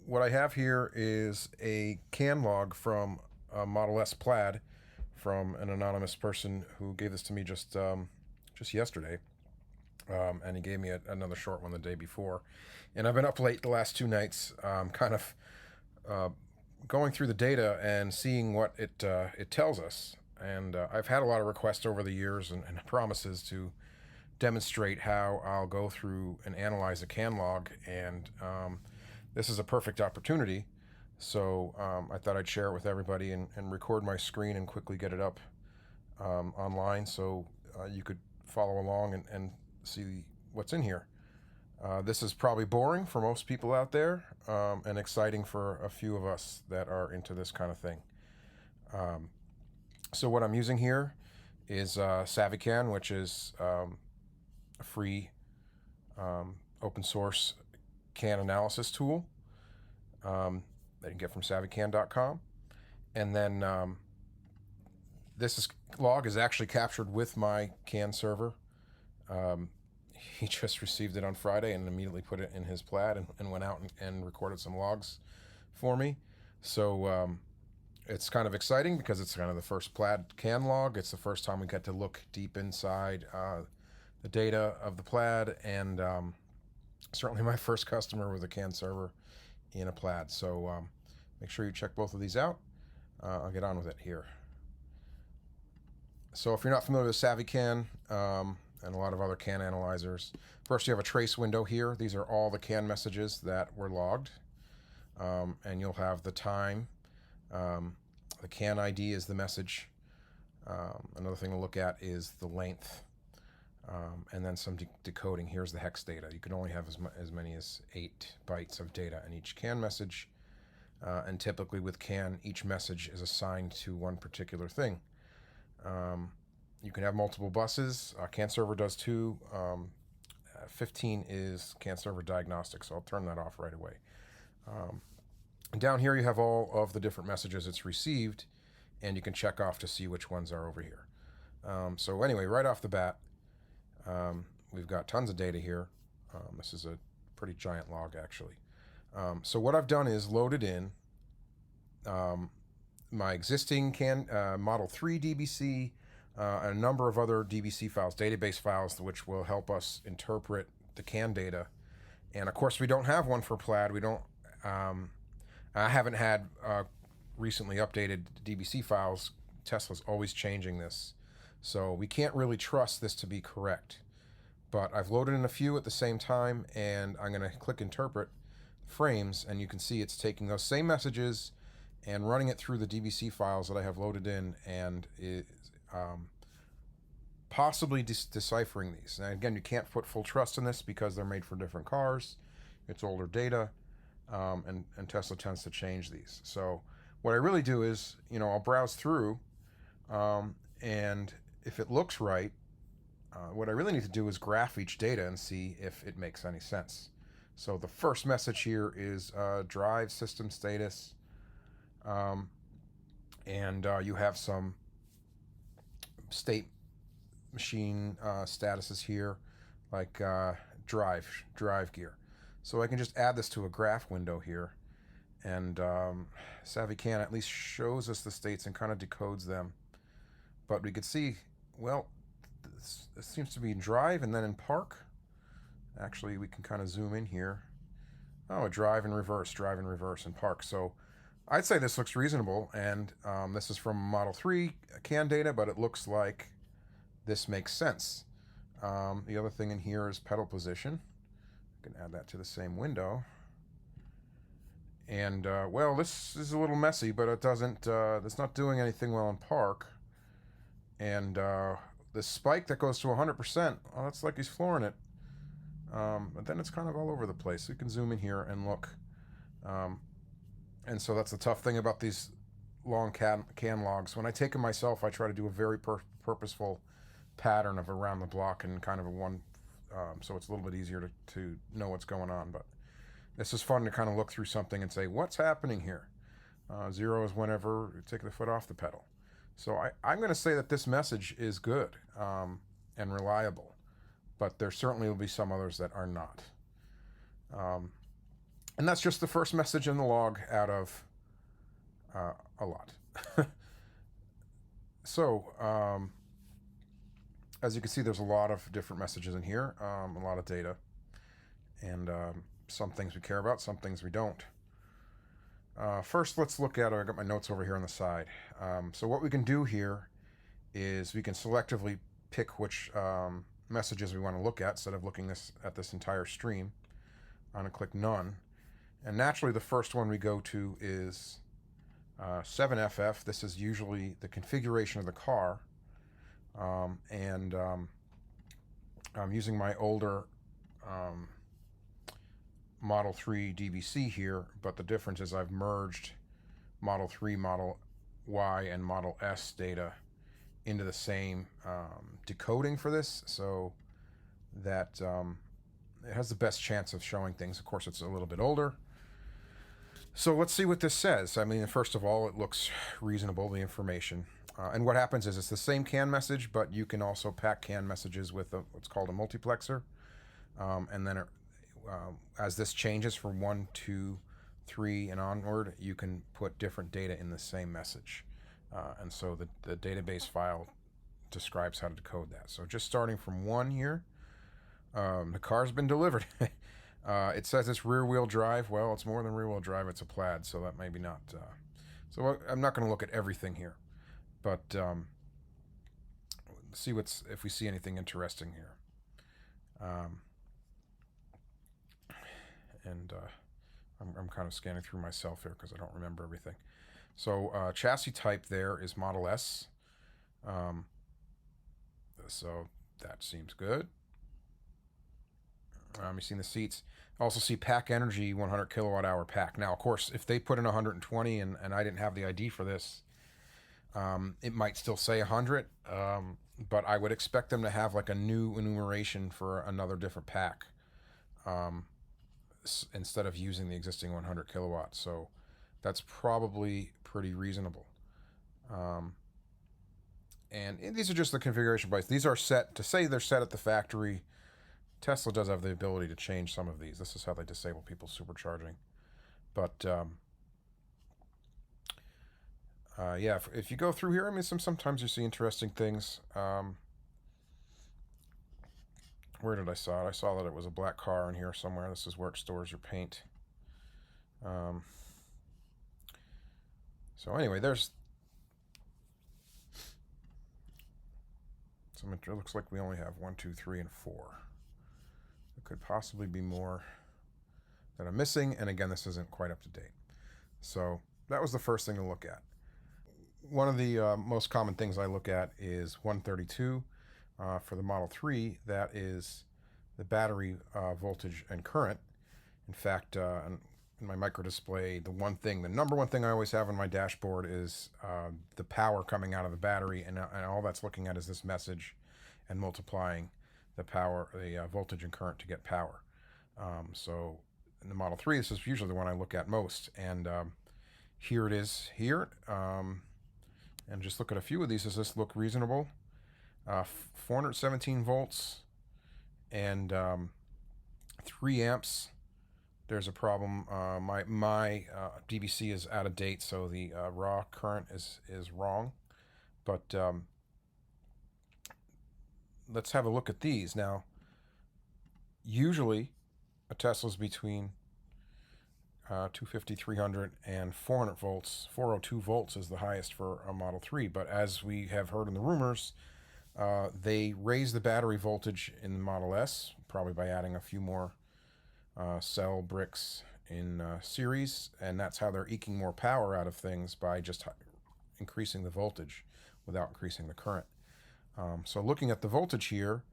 what I have here is a CAN log from Model S Plaid from an anonymous person who gave this to me just yesterday. And he gave me another short one the day before. And I've been up late the last 2 nights, kind of going through the data and seeing what it tells us. And I've had a lot of requests over the years and promises to demonstrate how I'll go through and analyze a CAN log, and this is a perfect opportunity. So I thought I'd share it with everybody and record my screen and quickly get it up online so you could follow along and see what's in here. This is probably boring for most people out there, and exciting for a few of us that are into this kind of thing. So what I'm using here is CAN, which is a free open source CAN analysis tool that you can get from savvycan.com. And then this log is actually captured with my CAN server. He just received it on Friday and immediately put it in his Plaid and went out and recorded some logs for me. So it's kind of exciting because it's kind of the first Plaid CAN log. It's the first time we get to look deep inside the data of the Plaid, and certainly my first customer with a CAN server in a Plaid. So make sure you check both of these out. I'll get on with it here. So if you're not familiar with SavvyCAN and a lot of other CAN analyzers, first you have a trace window here. These are all the CAN messages that were logged, and you'll have the time. The CAN ID is the message. Another thing to look at is the length, and then some decoding. Here's the hex data. You can only have as many as 8 bytes of data in each CAN message, and typically with CAN, each message is assigned to one particular thing. You can have multiple buses. CAN server does too. 15 is CAN server diagnostic, so I'll turn that off right away. And down here you have all of the different messages it's received, and you can check off to see which ones are over here. So anyway, right off the bat, we've got tons of data here. This is a pretty giant log, actually. So what I've done is loaded in my existing CAN Model 3 DBC, and a number of other DBC files, database files, which will help us interpret the CAN data. And of course, we don't have one for Plaid. We don't. I haven't had recently updated DBC files. Tesla's always changing this, so we can't really trust this to be correct. But I've loaded in a few at the same time, and I'm going to click Interpret Frames, and you can see it's taking those same messages and running it through the DBC files that I have loaded in, and is possibly deciphering these. Now again, you can't put full trust in this because they're made for different cars. It's older data, and Tesla tends to change these. So what I really do is, I'll browse through, and if it looks right, what I really need to do is graph each data and see if it makes any sense. So the first message here is drive system status, and you have some state machine statuses here, like drive gear. So I can just add this to a graph window here, and SavvyCAN at least shows us the states and kind of decodes them. But we could see, well, this seems to be in drive and then in park. Actually, we can kind of zoom in here. Oh, drive and reverse, and park. So I'd say this looks reasonable, and this is from Model 3 CAN data, but it looks like this makes sense. The other thing in here is pedal position. I can add that to the same window. And, well, this is a little messy, but it doesn't, it's not doing anything well in park. And the spike that goes to 100%, oh, that's like he's flooring it. But then it's kind of all over the place. So you can zoom in here and look. And so that's the tough thing about these long CAN logs. When I take them myself, I try to do a very purposeful pattern of around the block and kind of a one, so it's a little bit easier to know what's going on. But this is fun to kind of look through something and say, what's happening here? 0 is whenever you take the foot off the pedal. So I'm going to say that this message is good and reliable, but there certainly will be some others that are not. And that's just the first message in the log out of a lot. So, as you can see, there's a lot of different messages in here, a lot of data, and some things we care about, some things we don't. First, let's look at, I got my notes over here on the side. So what we can do here is we can selectively pick which messages we want to look at instead of looking at this entire stream. I'm going to click None. And naturally, the first one we go to is 7FF. This is usually the configuration of the car. And I'm using my older Model 3 DVC here, but the difference is I've merged Model 3, Model Y, and Model S data into the same decoding for this, so that it has the best chance of showing things. Of course, it's a little bit older. So let's see what this says. I mean, first of all, it looks reasonable, the information. And what happens is it's the same CAN message, but you can also pack CAN messages with what's called a multiplexer. And then as this changes from 1, 2, 3, and onward, you can put different data in the same message. And so the database file describes how to decode that. So just starting from 1 here, the car's been delivered. It says it's rear-wheel drive. Well, it's more than rear-wheel drive. It's a Plaid, so that maybe not. So I'm not going to look at everything here, but see if we see anything interesting here. I'm kind of scanning through myself here because I don't remember everything. So chassis type there is Model S. So that seems good. You've seen the seats. Also see pack energy 100 kilowatt hour pack. Now, of course, if they put in 120 and I didn't have the ID for this, it might still say 100, but I would expect them to have like a new enumeration for another different pack instead of using the existing 100 kilowatts. So that's probably pretty reasonable. And these are just the configuration bytes. These are set to say they're set at the factory. Tesla does have the ability to change some of these. This is how they disable people's supercharging. But yeah, if you go through here, I mean, sometimes you see interesting things. Where did I saw it? I saw that it was a black car in here somewhere. This is where it stores your paint. So anyway, there's some. It looks like we only have 1, 2, 3, and 4. There could possibly be more that I'm missing, and again, this isn't quite up to date. So that was the first thing to look at. One of the most common things I look at is 132 for the Model 3. That is the battery voltage and current. In fact, in my micro display, the number one thing I always have on my dashboard is the power coming out of the battery, and all that's looking at is this message and multiplying the power, the voltage and current to get power. So in the Model 3, this is usually the one I look at most, and here it is here. And just look at a few of these. Does this look reasonable? 417 volts and 3 amps. There's a problem. My DVC is out of date, so the raw current is wrong. But let's have a look at these. Now, usually a Tesla's between 250, 300, and 400 volts. 402 volts is the highest for a Model 3, but as we have heard in the rumors, they raise the battery voltage in the Model S, probably by adding a few more cell bricks in series, and that's how they're eking more power out of things, by just increasing the voltage without increasing the current. So looking at the voltage here,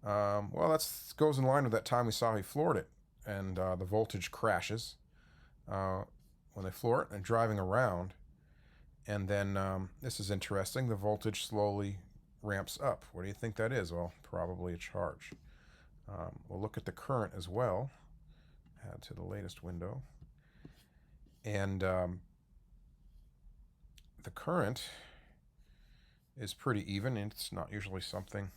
well, that goes in line with that time we saw he floored it, and the voltage crashes when they floor it and driving around. And then this is interesting, the voltage slowly ramps up. What do you think that is? Well, probably a charge. We'll look at the current as well. Add to the latest window. And the current is pretty even. It's not usually something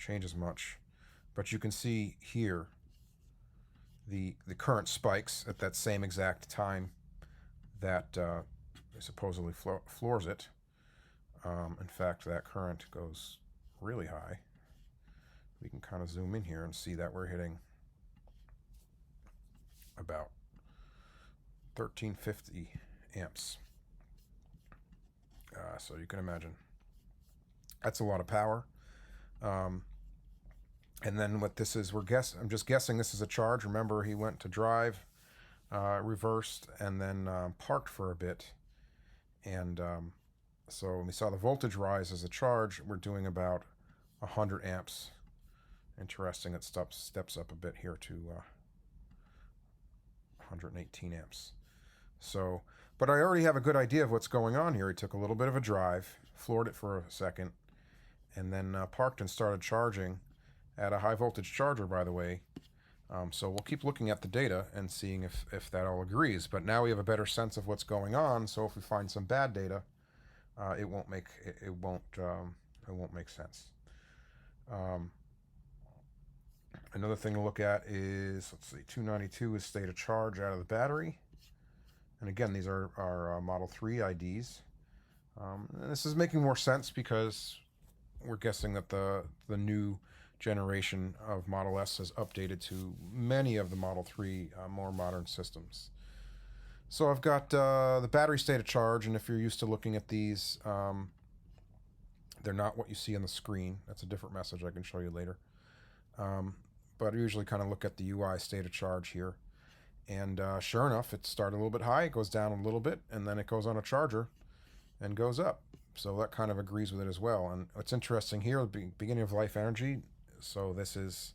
changes much, but you can see here the current spikes at that same exact time that supposedly floors it. In fact, that current goes really high. We can kind of zoom in here and see that we're hitting about 1350 amps. So you can imagine that's a lot of power. And then what this is, I'm just guessing this is a charge. Remember, he went to drive, reversed, and then parked for a bit. And so when we saw the voltage rise as a charge, we're doing about 100 amps. Interesting, it steps up a bit here to 118 amps. So, but I already have a good idea of what's going on here. He took a little bit of a drive, floored it for a second, and then parked and started charging at a high voltage charger, by the way. So we'll keep looking at the data and seeing if that all agrees. But now we have a better sense of what's going on. So if we find some bad data, it won't make sense. Another thing to look at is, let's see, 292 is state of charge out of the battery. And again, these are our Model 3 IDs. And this is making more sense because we're guessing that the new generation of Model S has updated to many of the Model 3 more modern systems. So I've got the battery state of charge, and if you're used to looking at these, they're not what you see on the screen. That's a different message I can show you later. But I usually kind of look at the UI state of charge here. And sure enough, it started a little bit high, it goes down a little bit, and then it goes on a charger and goes up. So that kind of agrees with it as well. And what's interesting here, the beginning of life energy. So this is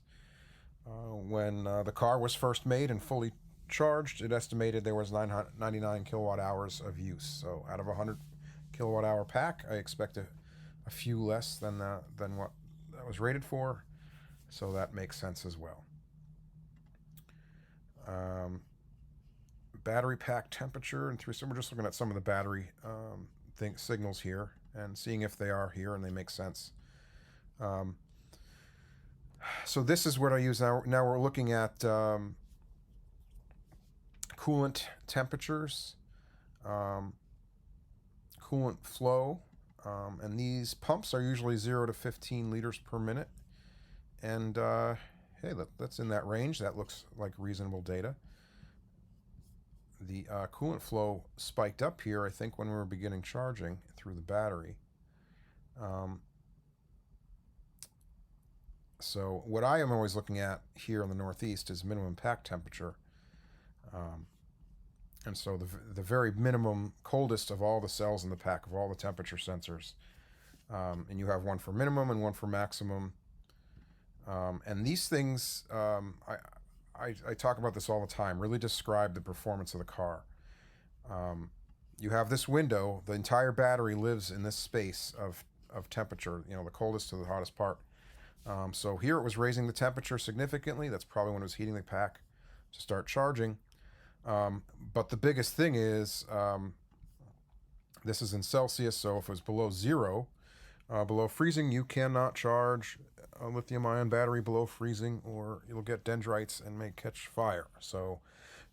when the car was first made and fully charged. It estimated there was 99 kilowatt hours of use. So out of a 100 kilowatt hour pack, I expect a few less than what that was rated for. So that makes sense as well. Battery pack temperature and so we're just looking at some of the battery signals here and seeing if they are here and they make sense. So this is what I use now. Now we're looking at coolant temperatures, coolant flow, and these pumps are usually 0 to 15 liters per minute. And hey, that's in that range. That looks like reasonable data. The coolant flow spiked up here, I think, when we were beginning charging through the battery. So what I am always looking at here in the Northeast is minimum pack temperature. And so the very minimum, coldest of all the cells in the pack, of all the temperature sensors. And you have one for minimum and one for maximum. And these things, I talk about this all the time, really describe the performance of the car. You have this window, the entire battery lives in this space of temperature, the coldest to the hottest part. So here it was raising the temperature significantly. That's probably when it was heating the pack to start charging. But the biggest thing is, this is in Celsius, so if it was below 0, below freezing, you cannot charge a lithium-ion battery below freezing, or you'll get dendrites and may catch fire. So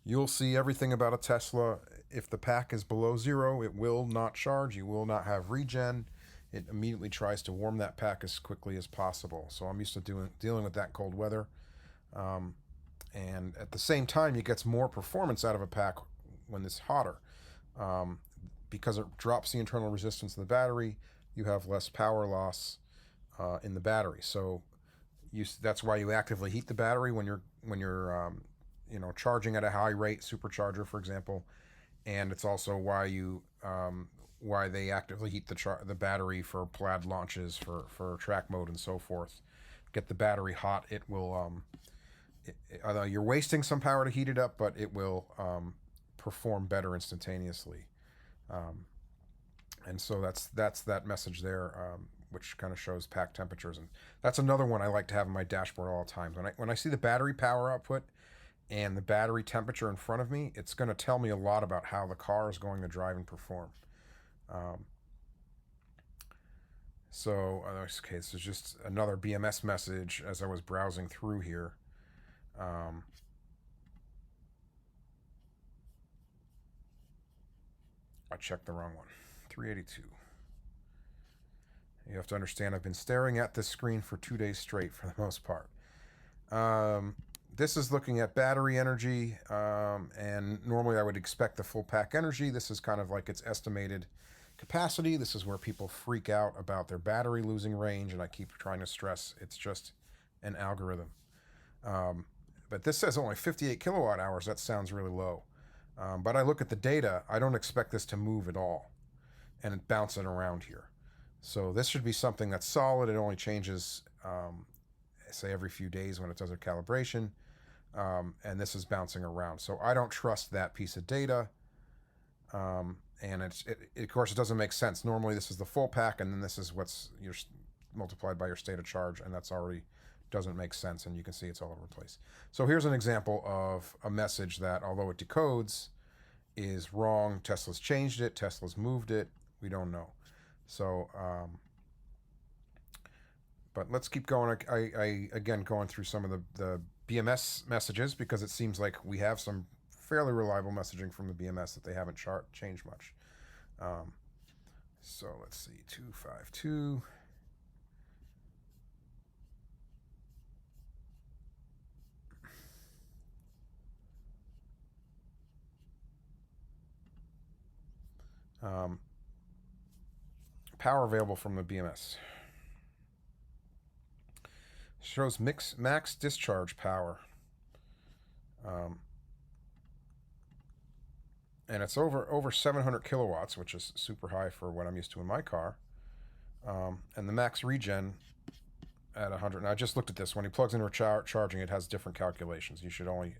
you'll see everything about a Tesla. If the pack is below 0, it will not charge. You will not have regen. It immediately tries to warm that pack as quickly as possible. So I'm used to dealing with that cold weather. And at the same time, it gets more performance out of a pack when it's hotter. Because it drops the internal resistance of the battery, you have less power loss in the battery. So that's why you actively heat the battery when you're charging at a high rate, supercharger, for example. And it's also why they actively heat the battery for Plaid launches, for track mode and so forth. Get the battery hot. It will you're wasting some power to heat it up, but it will perform better instantaneously. And so that's that message there, which kind of shows pack temperatures. And that's another one I like to have in my dashboard all the time. When I see the battery power output and the battery temperature in front of me, it's going to tell me a lot about how the car is going to drive and perform. So, okay, this is just another BMS message as I was browsing through here. I checked the wrong one. 382. You have to understand, I've been staring at this screen for 2 days straight for the most part. This is looking at battery energy, and normally I would expect the full pack energy. This is kind of like its estimated capacity. This is where people freak out about their battery losing range, and I keep trying to stress it's just an algorithm. But this says only 58 kilowatt hours. That sounds really low. But I look at the data, I don't expect this to move at all, and it's bouncing around here. So this should be something that's solid. It only changes, say, every few days when it does a calibration, and this is bouncing around. So I don't trust that piece of data, and of course, it doesn't make sense. Normally, this is the full pack, and then this is what's multiplied by your state of charge, and that's already doesn't make sense, and you can see it's all over the place. So here's an example of a message that, although it decodes, is wrong. Tesla's changed it. Tesla's moved it. We don't know. So, but let's keep going. I again going through some of the BMS messages because it seems like we have some fairly reliable messaging from the BMS that they haven't changed much. So let's see, 252. Power available from the BMS. Shows max discharge power. And it's over 700 kilowatts, which is super high for what I'm used to in my car. And the max regen at 100. And I just looked at this. When he plugs into charging, it has different calculations. You should only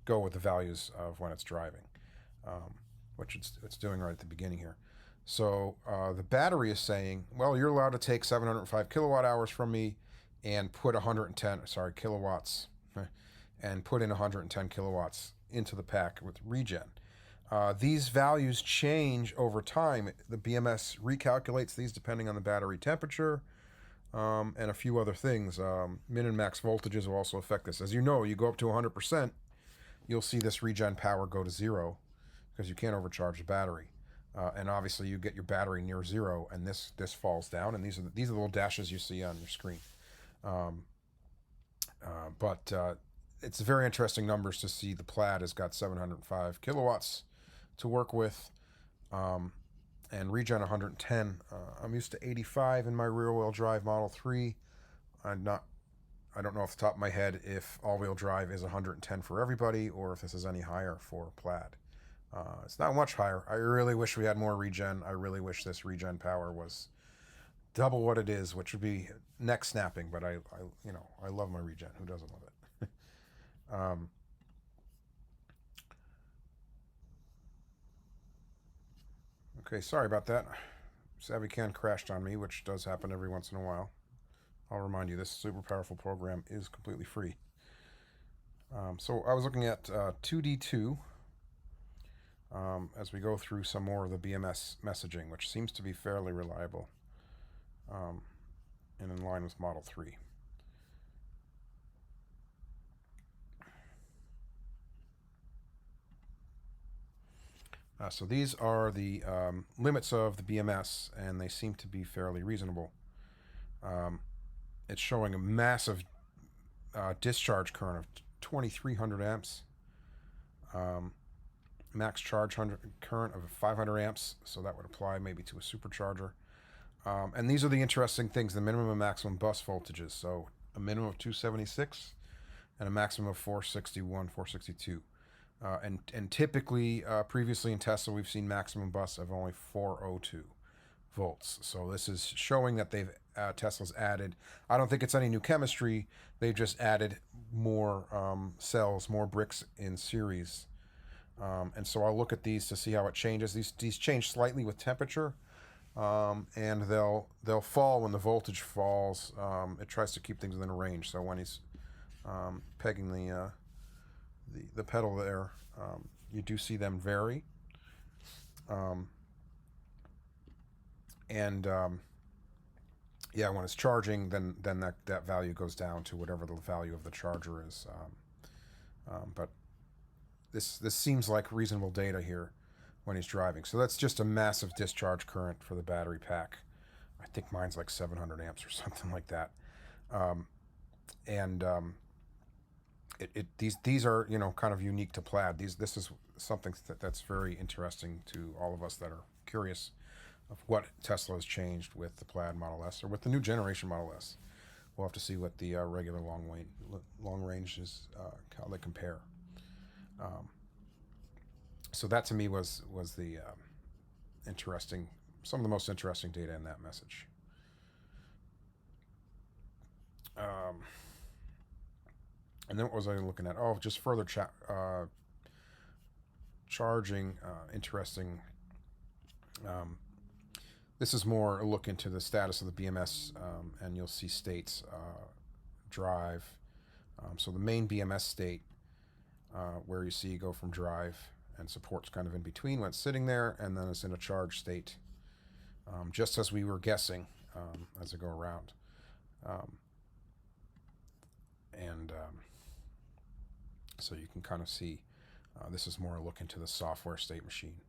go with the values of when it's driving, which it's doing right at the beginning here. So the battery is saying, well, you're allowed to take 705 kilowatt hours from me and put 110, kilowatts, and put in 110 kilowatts into the pack with regen. These values change over time. The BMS recalculates these depending on the battery temperature, and a few other things. Min and max voltages will also affect this. As you know, you go up to 100%, you'll see this regen power go to zero because you can't overcharge the battery. And obviously you get your battery near zero, and this falls down, and these are the little dashes you see on your screen. But it's very interesting numbers to see. The Plaid has got 705 kilowatts to work with, and regen 110. I'm used to 85 in my rear-wheel drive Model 3. I don't know off the top of my head if all-wheel drive is 110 for everybody or if this is any higher for Plaid. It's not much higher. I really wish we had more regen. I really wish this regen power was double what it is, which would be neck snapping. But I love my regen. Who doesn't love it? Okay, sorry about that. SavvyCAN crashed on me, which does happen every once in a while. I'll remind you, this super powerful program is completely free. So I was looking at 2D2. As we go through some more of the BMS messaging, which seems to be fairly reliable, and in line with Model 3. So these are the limits of the BMS, and they seem to be fairly reasonable. It's showing a massive discharge current of 2,300 amps. Max charge current of 500 amps, so that would apply maybe to a supercharger. And these are the interesting things, the minimum and maximum bus voltages. So a minimum of 276 and a maximum of 461, 462. And typically, previously in Tesla, we've seen maximum bus of only 402 volts. So this is showing that Tesla's added, I don't think it's any new chemistry, they've just added more cells, more bricks in series. And so I'll look at these to see how it changes. These change slightly with temperature, and they'll fall when the voltage falls. It tries to keep things within a range. So when he's pegging the pedal there, you do see them vary. And yeah, when it's charging, then that value goes down to whatever the value of the charger is. But this seems like reasonable data here when he's driving. So that's just a massive discharge current for the battery pack. I think mine's like 700 amps or something like that. Um, and these are, you know, kind of unique to Plaid. This is something that's very interesting to all of us that are curious of what Tesla has changed with the Plaid Model S or with the new generation Model S. We'll have to see what the regular long range is, how they compare. Um, so that to me was the interesting, some of the most interesting data in that message. And then what was I looking at? Oh, just further charging. Interesting. This is more a look into the status of the BMS, and you'll see states drive. So the main BMS state, where you see you go from drive and support's kind of in between when it's sitting there, and then it's in a charge state, just as we were guessing as I go around. So you can kind of see this is more a look into the software state machine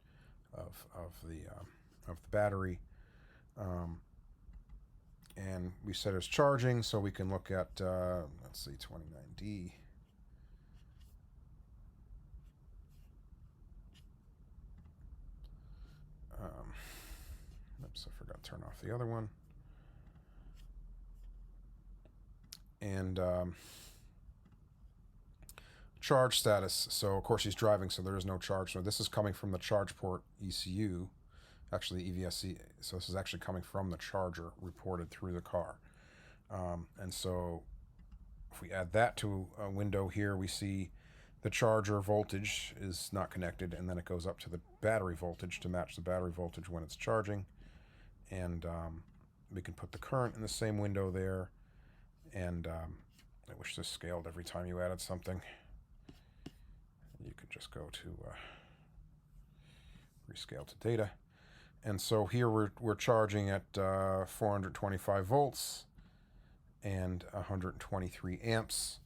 of the battery. And we said it's charging, so we can look at, let's see, 29D. Oops, I forgot to turn off the other one. And charge status. So, of course, he's driving, so there is no charge. So this is coming from the charge port ECU, actually EVSC. So this is actually coming from the charger reported through the car. And so if we add that to a window here, we see the charger voltage is not connected, and then it goes up to the battery voltage to match the battery voltage when it's charging. And we can put the current in the same window there. And I wish this scaled every time you added something. You could just go to rescale to data. And so here we're charging at 425 volts and 123 amps.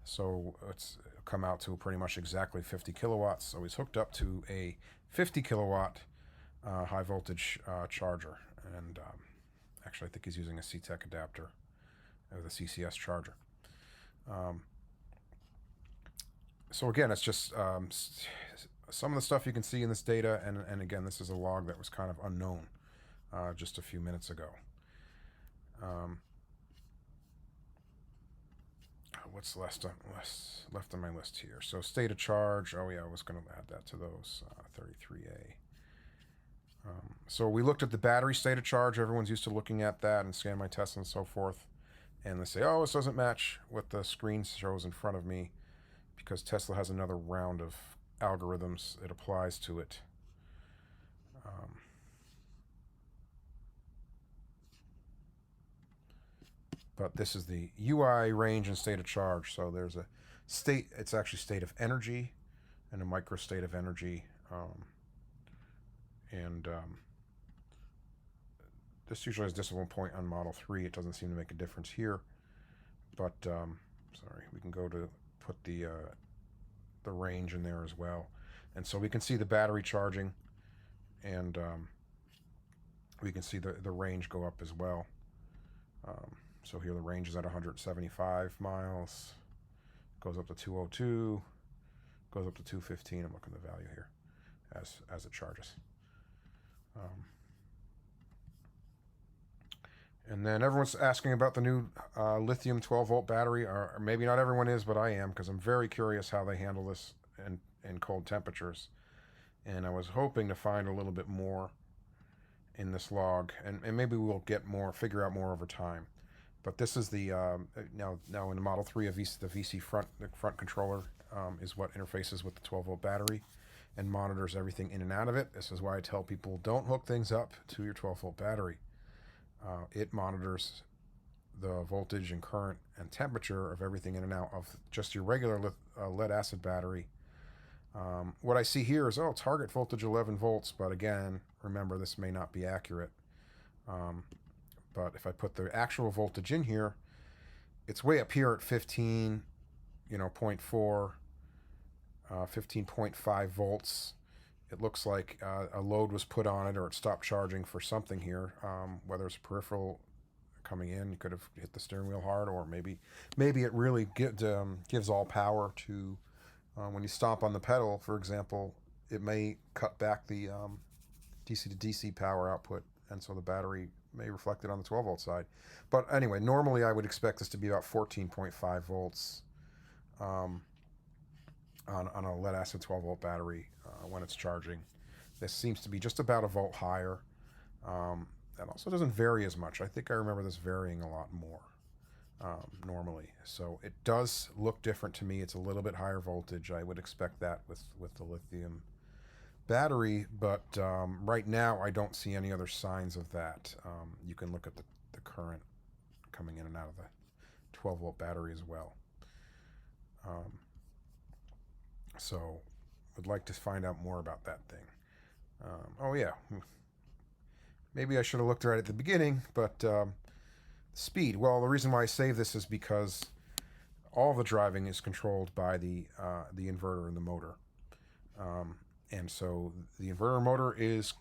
So it's come out to pretty much exactly 50 kilowatts. So he's hooked up to a 50 kilowatt high voltage charger. And actually, I think he's using a CTEC adapter with a CCS charger. So again, it's just some of the stuff you can see in this data, and again, this is a log that was kind of unknown just a few minutes ago. What's left on my list here? So state of charge. Oh yeah, I was going to add that to those 33A. So we looked at the battery state of charge. Everyone's used to looking at that and scan my tests and so forth. And they say, oh, this doesn't match what the screen shows in front of me because Tesla has another round of algorithms it applies to it. But this is the UI range and state of charge. So there's a state, it's actually state of energy and a micro state of energy. This usually has decimal point on Model 3. It doesn't seem to make a difference here. But, sorry, we can go to put the range in there as well. And so we can see the battery charging, and we can see the range go up as well. So here the range is at 175 miles, goes up to 202, goes up to 215. I'm looking at the value here as it charges. And then everyone's asking about the new lithium 12-volt battery, or maybe not everyone is, but I am, because I'm very curious how they handle this in cold temperatures. And I was hoping to find a little bit more in this log, and maybe we'll figure out more over time. But this is the now in the Model 3 of the VC front controller is what interfaces with the 12-volt battery and monitors everything in and out of it. This is why I tell people don't hook things up to your 12-volt battery. It monitors the voltage and current and temperature of everything in and out of just your regular lead acid battery. What I see here is, target voltage 11 volts, but again, remember this may not be accurate. But if I put the actual voltage in here, it's way up here at 15, 0.4, 15.5 volts. It looks like a load was put on it, or it stopped charging for something here, whether it's peripheral coming in. You could have hit the steering wheel hard, or maybe it really gives all power to when you stomp on the pedal, for example. It may cut back the DC to DC power output, and so the battery may reflect it on the 12 volt side. But anyway, normally I would expect this to be about 14.5 volts on a lead acid 12 volt battery when it's charging. This seems to be just about a volt higher. That also doesn't vary as much. I think I remember this varying a lot more normally. So it does look different to me. It's a little bit higher voltage. I would expect that with the lithium battery, but right now I don't see any other signs of that. You can look at the current coming in and out of the 12 volt battery as well. So would like to find out more about that thing. Oh yeah, maybe I should have looked right at the beginning, but speed. Well, the reason why I save this is because all the driving is controlled by the inverter and the motor. And so the inverter motor is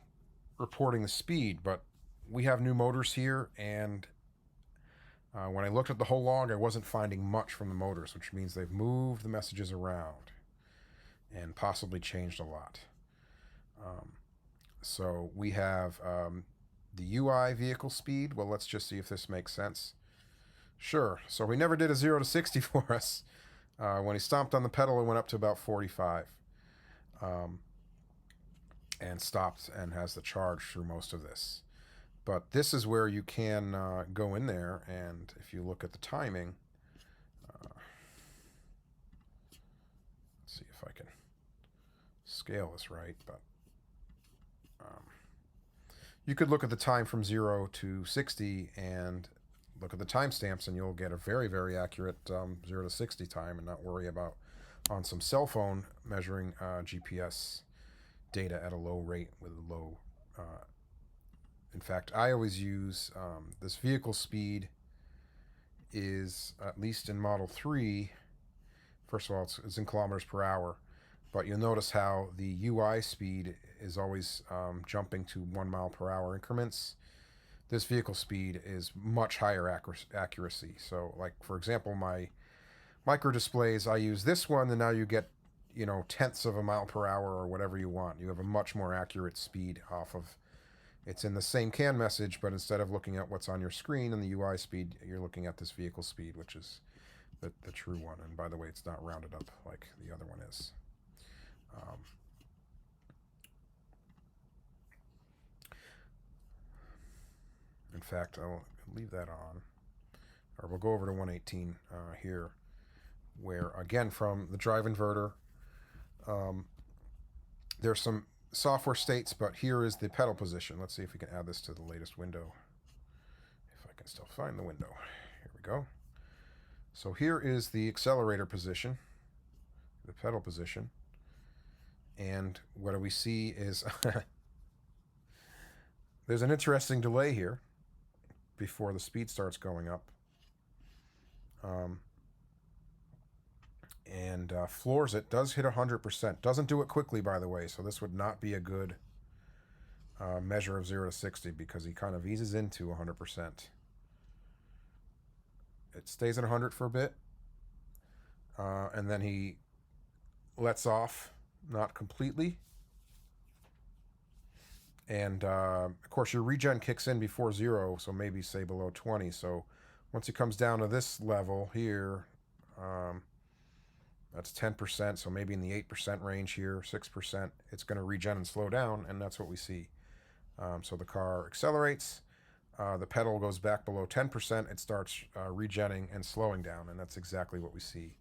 reporting the speed, but we have new motors here, and when I looked at the whole log, I wasn't finding much from the motors, which means they've moved the messages around and possibly changed a lot. So we have the UI vehicle speed. Well, let's just see if this makes sense. Sure. So he never did a 0 to 60 for us. When he stomped on the pedal, it went up to about 45. And stopped and has the charge through most of this. But this is where you can go in there, and if you look at the timing, let's see if I can scale this right, but you could look at the time from 0 to 60 and look at the timestamps, and you'll get a very, very accurate 0 to 60 time, and not worry about on some cell phone measuring GPS data at a low rate with a low. In fact, I always use this vehicle speed is, at least in Model 3, first of all, it's in kilometers per hour, but you'll notice how the UI speed is always jumping to 1 mile per hour increments. This vehicle speed is much higher accuracy. So, like, for example, my micro displays, I use this one, and now you get tenths of a mile per hour or whatever you want. You have a much more accurate speed off of. It's in the same CAN message, but instead of looking at what's on your screen and the UI speed, you're looking at this vehicle speed, which is the true one. And by the way, it's not rounded up like the other one is. In fact, I'll leave that on, or we'll go over to 118 here, where again from the drive inverter. There's some software states, but here is the pedal position. Let's see if we can add this to the latest window. If I can still find the window. Here we go. So here is the accelerator position, the pedal position. And what do we see is there's an interesting delay here before the speed starts going up. And floors it, does hit 100%. Doesn't do it quickly, by the way, so this would not be a good measure of 0 to 60 because he kind of eases into 100%. It stays at 100 for a bit, and then he lets off, not completely. And of course your regen kicks in before 0, so maybe say below 20. So once he comes down to this level here, that's 10%, so maybe in the 8% range here, 6%, it's going to regen and slow down, and that's what we see. So the car accelerates, the pedal goes back below 10%, it starts regenning and slowing down, and that's exactly what we see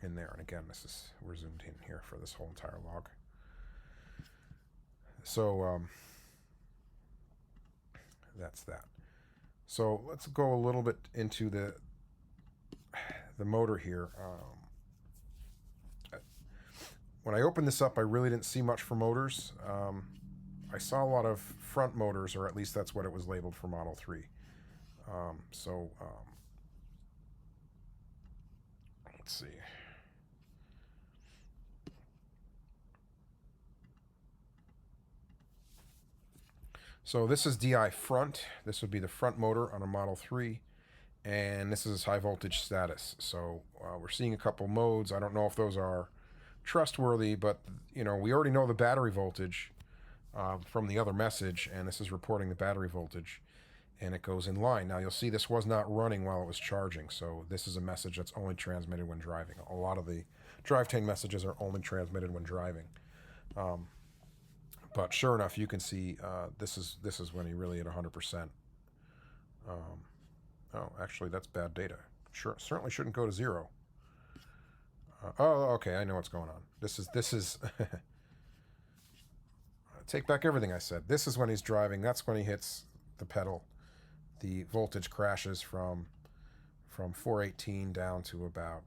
in there. And again, we're zoomed in here for this whole entire log. So that's that. So let's go a little bit into the motor here. When I opened this up, I really didn't see much for motors. I saw a lot of front motors, or at least that's what it was labeled for Model 3. Let's see. So this is DI front. This would be the front motor on a Model 3. And this is high voltage status. So we're seeing a couple modes. I don't know if those are trustworthy, but we already know the battery voltage from the other message, and this is reporting the battery voltage, and it goes in line. Now you'll see this was not running while it was charging, so this is a message that's only transmitted when driving. A lot of the drivetrain messages are only transmitted when driving. But sure enough, you can see this is when he really hit 100%. Oh, actually, that's bad data. Sure, certainly shouldn't go to 0. Oh, okay, I know what's going on. This is take back everything I said. This is when he's driving. That's when he hits the pedal. The voltage crashes from 418 down to about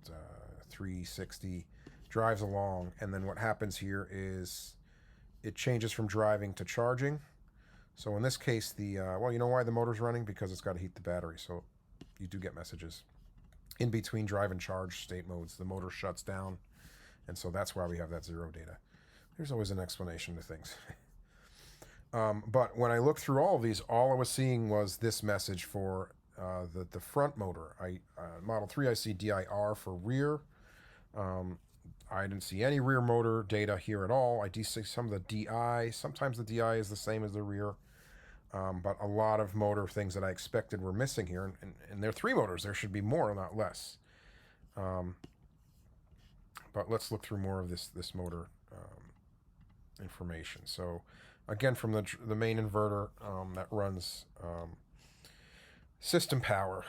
360. Drives along, and then what happens here is it changes from driving to charging. So in this case, well, you know why the motor's running? Because it's got to heat the battery. So you do get messages in between drive and charge state modes. The motor shuts down, and so that's why we have that 0 data. There's always an explanation to things. But when I looked through all of these, all I was seeing was this message for the front motor. Model 3, I see DIR for rear. I didn't see any rear motor data here at all. I do see some of the DI. Sometimes the DI is the same as the rear. But a lot of motor things that I expected were missing here. And they're 3 motors. There should be more, not less. But let's look through more of this motor information. So again, from the main inverter that runs system power.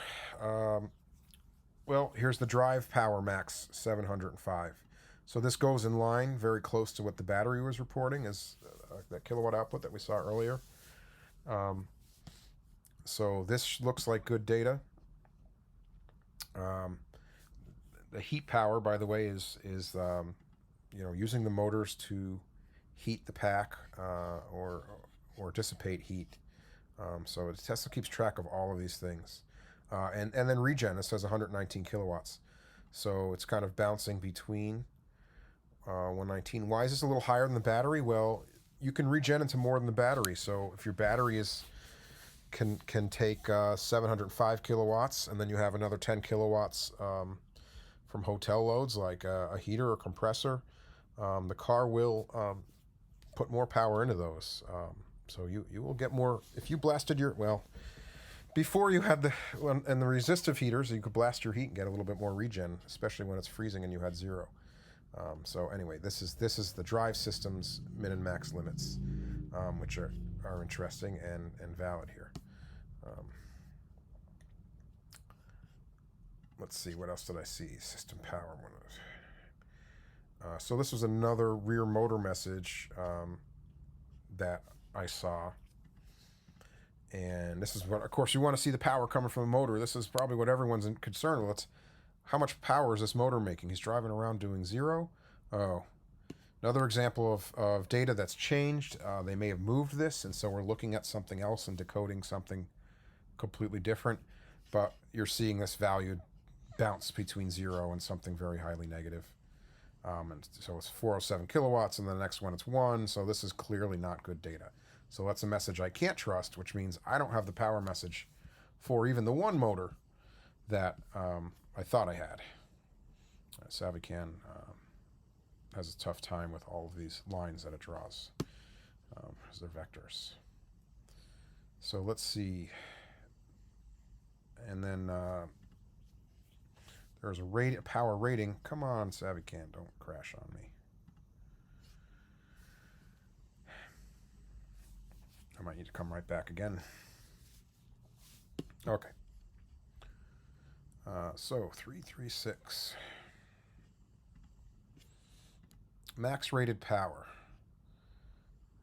Well, here's the drive power max 705. So this goes in line very close to what the battery was reporting as that kilowatt output that we saw earlier. So this looks like good data. The heat power, by the way, is using the motors to heat the pack or dissipate heat. So Tesla keeps track of all of these things. And then regen, it says 119 kilowatts. So it's kind of bouncing between 119. Why is this a little higher than the battery? Well, you can regen into more than the battery. So if your battery can take 705 kilowatts, and then you have another 10 kilowatts from hotel loads like a heater or compressor, the car will put more power into those. So you will get more if you blasted before you had the resistive heaters, you could blast your heat and get a little bit more regen, especially when it's freezing and you had 0. So anyway, this is the drive system's min and max limits, which are interesting and valid here. Let's see, what else did I see? System power. So this was another rear motor message that I saw. And this is what, of course, you want to see the power coming from the motor. This is probably what everyone's concerned with. How much power is this motor making? He's driving around doing 0. Oh, another example of data that's changed. They may have moved this, and so we're looking at something else and decoding something completely different. But you're seeing this value bounce between 0 and something very highly negative. And so it's 407 kilowatts, and the next one it's 1. So this is clearly not good data. So that's a message I can't trust, which means I don't have the power message for even the 1 motor that I thought I had. CAN has a tough time with all of these lines that it draws as they're vectors. So let's see. And then there's a power rating. Come on, CAN, don't crash on me. I might need to come right back again. Okay. So 336. Max rated power.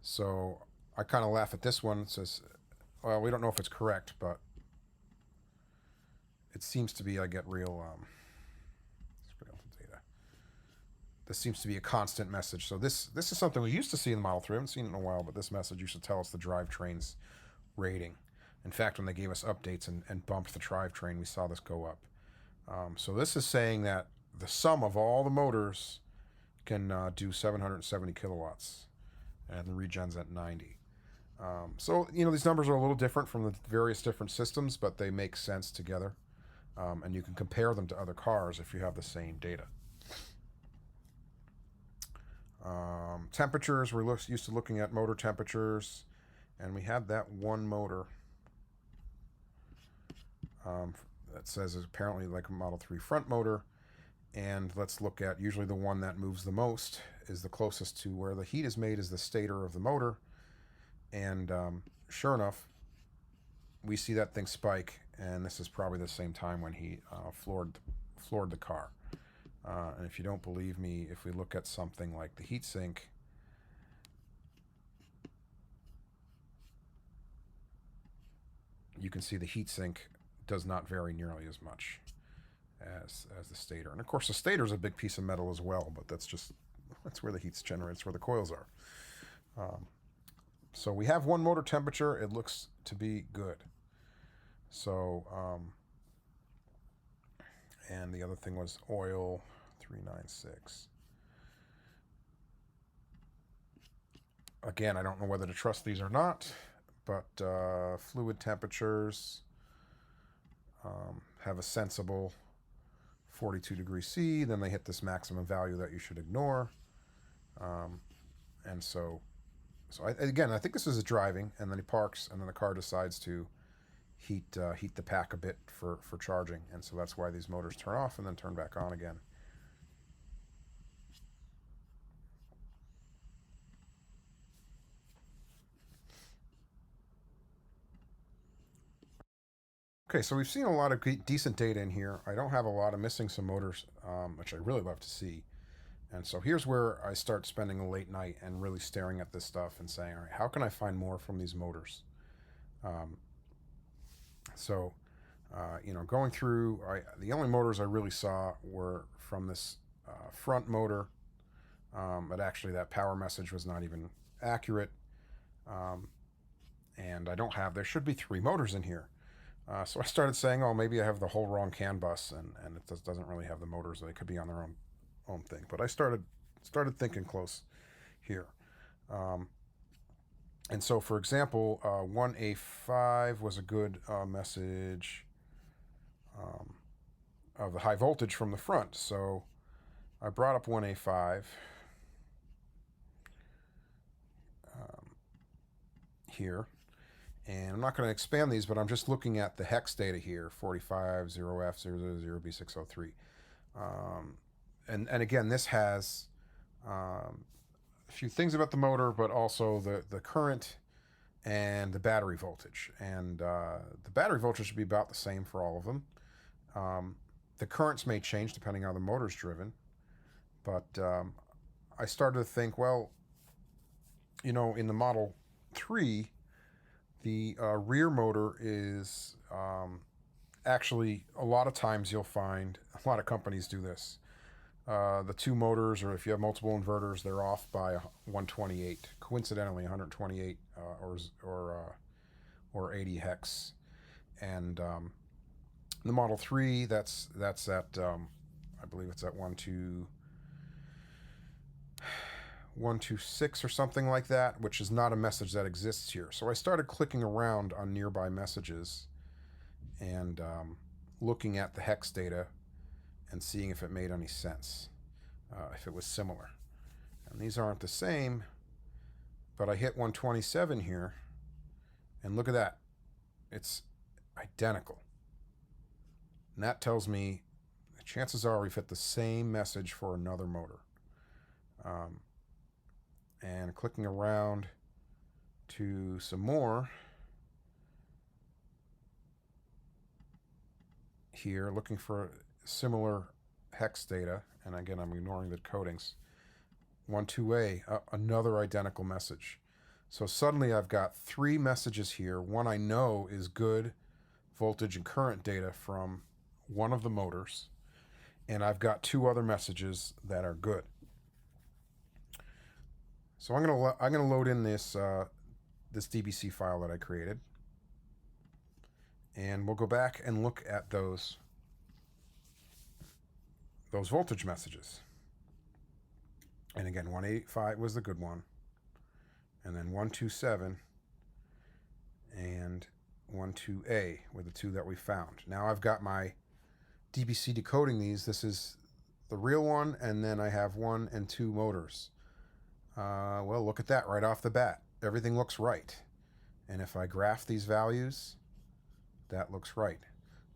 So I kind of laugh at this one. It says, well, we don't know if it's correct, but it seems to be I get real data. this seems to be a constant message. So this is something we used to see in the Model 3. I haven't seen it in a while, but this message used to tell us the drivetrain's rating. In fact, when they gave us updates and bumped the drivetrain, we saw this go up. So this is saying that the sum of all the motors can do 770 kilowatts, and the regen's at 90. So, these numbers are a little different from the various different systems, but they make sense together. And you can compare them to other cars if you have the same data. Temperatures, we're used to looking at motor temperatures, and we had that one motor that says it's apparently like a Model 3 front motor. And let's look at, usually the one that moves the most is the closest to where the heat is made, is the stator of the motor. And sure enough, we see that thing spike, and this is probably the same time when he floored the car. And if you don't believe me, if we look at something like the heatsink, you can see the heatsink does not vary nearly as much as the stator. And of course, the stator is a big piece of metal as well, but that's where the heat's generated, it's where the coils are. So we have one motor temperature. It looks to be good. So, and the other thing was oil, 396. Again, I don't know whether to trust these or not, but fluid temperatures have a sensible 42 degrees C. Then they hit this maximum value that you should ignore. And so I think this is a driving, and then he parks, and then the car decides to heat the pack a bit for charging, and so that's why these motors turn off and then turn back on again. Okay, so we've seen a lot of decent data in here. I don't have a lot. I'm missing some motors, which I really love to see. And so here's where I start spending a late night and really staring at this stuff and saying, all right, how can I find more from these motors? Going through, the only motors I really saw were from this front motor, but actually that power message was not even accurate. And there should be 3 motors in here. So I started saying, oh, maybe I have the whole wrong CAN bus, and it doesn't really have the motors. They could be on their own thing. But I started thinking close here. And so, for example, 1A5 was a good message of the high voltage from the front. So I brought up 1A5 here. And I'm not going to expand these, but I'm just looking at the hex data here, 45-0F000B603. And again, this has a few things about the motor, but also the current and the battery voltage. And the battery voltage should be about the same for all of them. The currents may change depending on how the motor's driven. But I started to think, well, in the Model 3, the rear motor is actually, a lot of times you'll find, a lot of companies do this. The 2 motors, or if you have multiple inverters, they're off by 128. Coincidentally, 128 or 80 hex. And the Model 3, that's at, I believe it's at 126 or something like that, which is not a message that exists here. So I started clicking around on nearby messages and looking at the hex data and seeing if it made any sense, if it was similar. And these aren't the same, but I hit 127 here, and look at that. It's identical. And that tells me the chances are we've hit the same message for another motor. And clicking around to some more here, looking for similar hex data, and again, I'm ignoring the codings. 12A, another identical message. So suddenly I've got 3 messages here. One I know is good voltage and current data from one of the motors, and I've got 2 other messages that are good. So I'm gonna load in this this DBC file that I created, and we'll go back and look at those voltage messages. And again, 185 was the good one, and then 127 and 12A were the two that we found. Now I've got my DBC decoding these. This is the real one, and then I have 1 and 2 motors. Well, look at that right off the bat. Everything looks right. And if I graph these values, that looks right.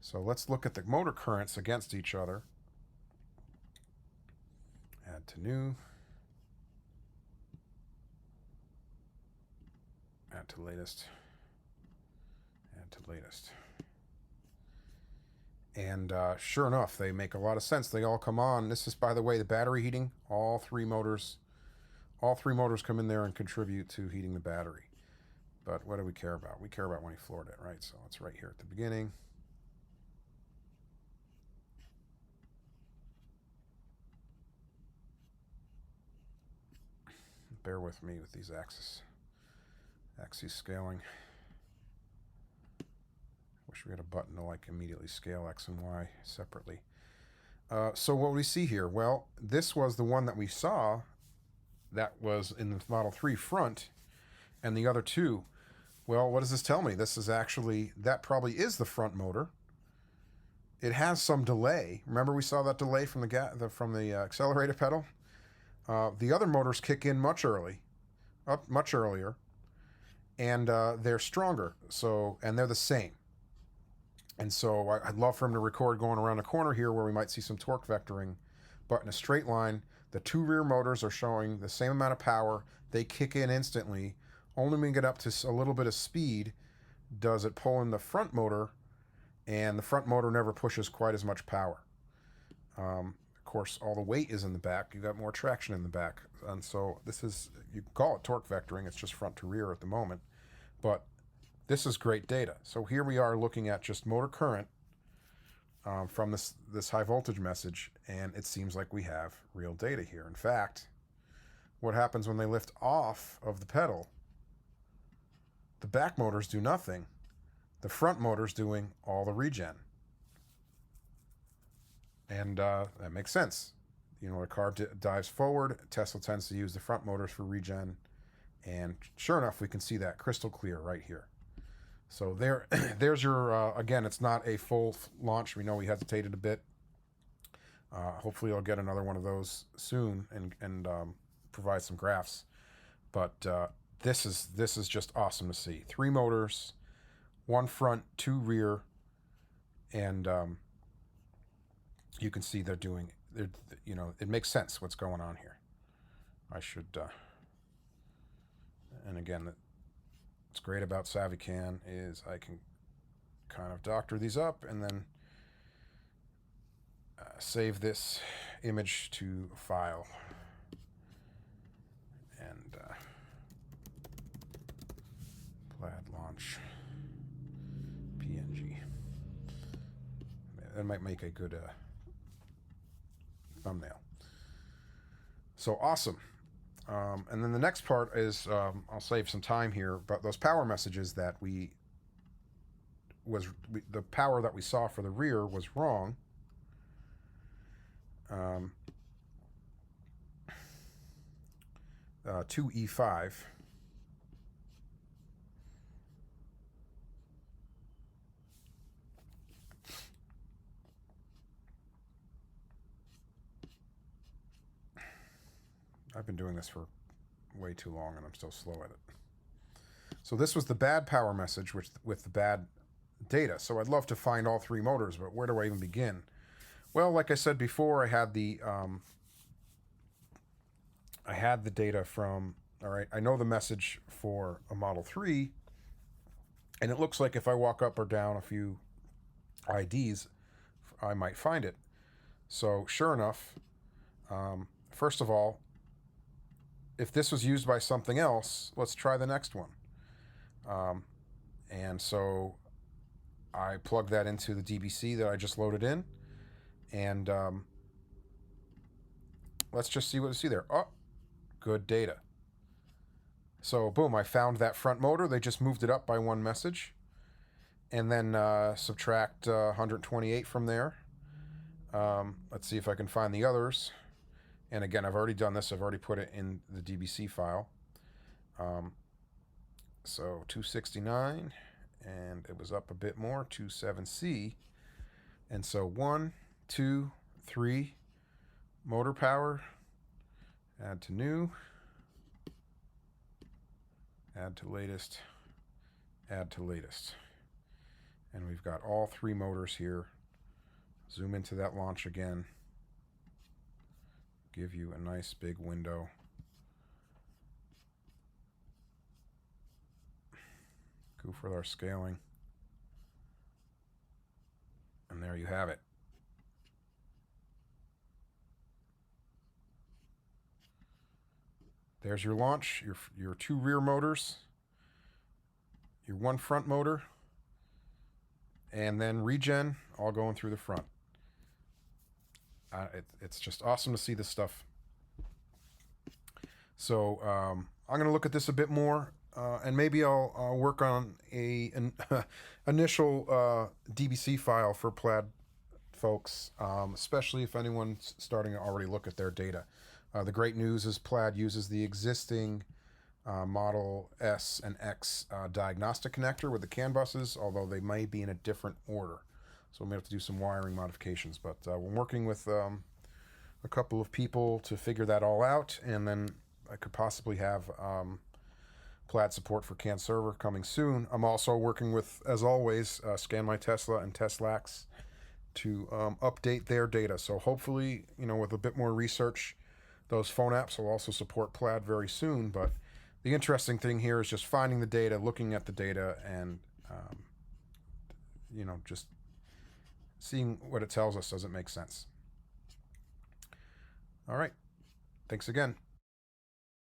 So let's look at the motor currents against each other. Add to new. Add to latest. Add to latest. And sure enough, they make a lot of sense. They all come on. This is, by the way, the battery heating. All three motors come in there and contribute to heating the battery. But what do we care about? We care about when he floored it, right? So it's right here at the beginning. Bear with me with these axes scaling. Wish we had a button to like immediately scale X and Y separately. So what we see here, well, this was the one that we saw that was in the Model 3 front, and the other two, well, what does this tell me? This is actually, that probably is the front motor. It has some delay. Remember we saw that delay from the accelerator pedal? The other motors kick in much earlier, and they're stronger. So, and they're the same. And so I'd love for him to record going around a corner here where we might see some torque vectoring, but in a straight line, the two rear motors are showing the same amount of power. They kick in instantly. Only when we get up to a little bit of speed does it pull in the front motor, and the front motor never pushes quite as much power. Of course, all the weight is in the back. You've got more traction in the back. And so this is, you can call it torque vectoring. It's just front to rear at the moment. But this is great data. So here we are looking at just motor current from this high voltage message, and it seems like we have real data here. In fact, what happens when they lift off of the pedal? The back motors do nothing. The front motor's doing all the regen. And that makes sense. You know, the car dives forward. Tesla tends to use the front motors for regen. And sure enough, we can see that crystal clear right here. So there's your, again, it's not a full launch. We know we hesitated a bit. Hopefully I'll get another one of those soon and provide some graphs. But this is just awesome to see. 3 motors, 1 front, 2 rear, and you can see you know, it makes sense what's going on here. I should, and again, what's great about SavvyCAN is I can kind of doctor these up and then save this image to a file. And Plaid launch PNG. That might make a good thumbnail. So awesome. And then the next part is, I'll save some time here, but those power messages that the power that we saw for the rear was wrong. 2E5. I've been doing this for way too long and I'm still slow at it. So this was the bad power message with the bad data. So I'd love to find all 3 motors, but where do I even begin? Well, like I said before, I had the data from, all right, I know the message for a Model 3, and it looks like if I walk up or down a few IDs, I might find it. So sure enough, first of all, if this was used by something else, let's try the next one. And so I plugged that into the DBC that I just loaded in, and let's just see what we see there. Oh, good data. So boom, I found that front motor. They just moved it up by one message. And then subtract 128 from there. Let's see if I can find the others. And again, I've already done this. I've already put it in the DBC file. So 269, and it was up a bit more, 27C. And so 1, 2, 3, motor power, add to new, add to latest, add to latest. And we've got all 3 motors here. Zoom into that launch again. Give you a nice big window. Goof with our scaling. And there you have it. There's your launch, your 2 rear motors, your 1 front motor, and then regen all going through the front. It's just awesome to see this stuff. So I'm going to look at this a bit more, and maybe I'll work on an initial DBC file for Plaid folks, especially if anyone's starting to already look at their data. The great news is Plaid uses the existing Model S and X diagnostic connector with the CAN buses, although they may be in a different order. So we may have to do some wiring modifications. But we're working with a couple of people to figure that all out, and then I could possibly have Plaid support for CAN server coming soon. I'm also working with, as always, Scan My Tesla and Teslax to update their data. So hopefully, with a bit more research, those phone apps will also support Plaid very soon. But the interesting thing here is just finding the data, looking at the data, and just seeing what it tells us. Does it make sense? All right. Thanks again.